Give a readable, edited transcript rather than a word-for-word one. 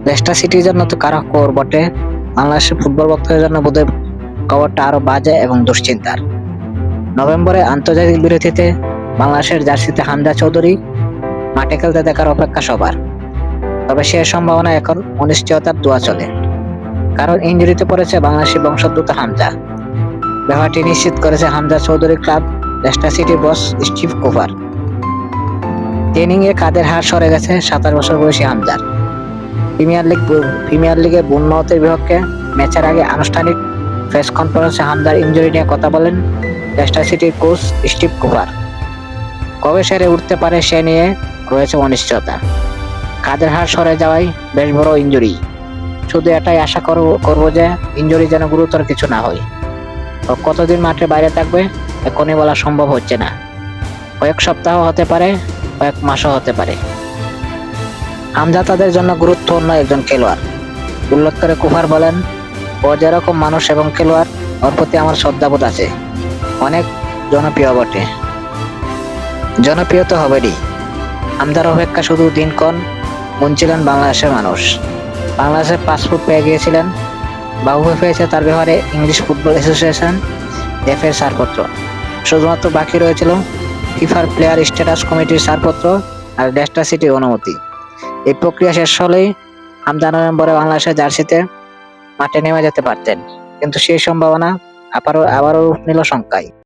Leicester সিটির জন্য তো কারো খবর বটে, বাংলাদেশের ফুটবল ভক্তদের জন্য বোধহয় খবরটা আরো বাজে এবং দুশ্চিন্তার। নভেম্বরে আন্তর্জাতিক বিরতিতে বাংলাদেশের জার্সিতে হামজা চৌধুরী মাঠে খেলতে দেখার অপেক্ষা সবার। তবে সে সম্ভাবনা এখন অনিশ্চয়তার দোয়া চলে, কারণ ইনজুরিতে পড়েছে বাংলাদেশি বংশোদ্ভূত হামজা। ব্যাপারটি নিশ্চিত করেছে হামজা চৌধুরী ক্লাব লেস্টার সিটির বস স্টিভ কুপার। ট্রেনিং এ কাঁধের হাড় সরে গেছে 27 বছর বয়সী হামজার। প্রিমিয়ার লিগে বুনমাউথের বিপক্ষে ম্যাচের আগে আনুষ্ঠানিক প্রেস কনফারেন্সে হামজার ইনজুরি নিয়ে কথা বলেন লেস্টার সিটির কোচ স্টিভ কুপার। কবে সেরে উঠতে পারে সে নিয়ে রয়েছে অনিশ্চয়তা। কাঁধের হাড় সরে যাওয়ায় বেশ বড় ইনজুরি। শুধু এটাই আশা করব যে ইনজুরি যেন গুরুতর কিছু না হয়। কতদিন মাঠের বাইরে থাকবে এখনই বলা সম্ভব হচ্ছে না। কয়েক সপ্তাহ হতে পারে, কয়েক মাসও হতে পারে। হামজা তাদের জন্য গুরুত্বপূর্ণ একজন খেলোয়াড়, উল্লেখ করে কুপার বলেন, ও যেরকম মানুষ এবং খেলোয়াড়, ওর প্রতি আমার শ্রদ্ধাবোধ আছে। অনেক জনপ্রিয় বটে, জনপ্রিয় তো হবেই। হামজার অপেক্ষা শুধু দিনক্ষণ গুনছিলেন বাংলাদেশের মানুষ। বাংলাদেশের পাসপোর্ট পেয়ে গিয়েছিলেন, বাহুবে পেয়েছে তার ব্যাপারে ইংলিশ ফুটবল অ্যাসোসিয়েশন এফের ছাড়পত্র। শুধুমাত্র বাকি রয়েছিল ফিফার প্লেয়ার স্ট্যাটাস কমিটির ছাড়পত্র আর লেস্টার সিটির অনুমতি। এই প্রক্রিয়া শেষ হলেই হামজা নভেম্বরে বাংলাদেশের জার্সিতে মাঠে নেমে যেতে পারতেন, কিন্তু সেই সম্ভাবনা আবারও রূপ নিল শঙ্কায়।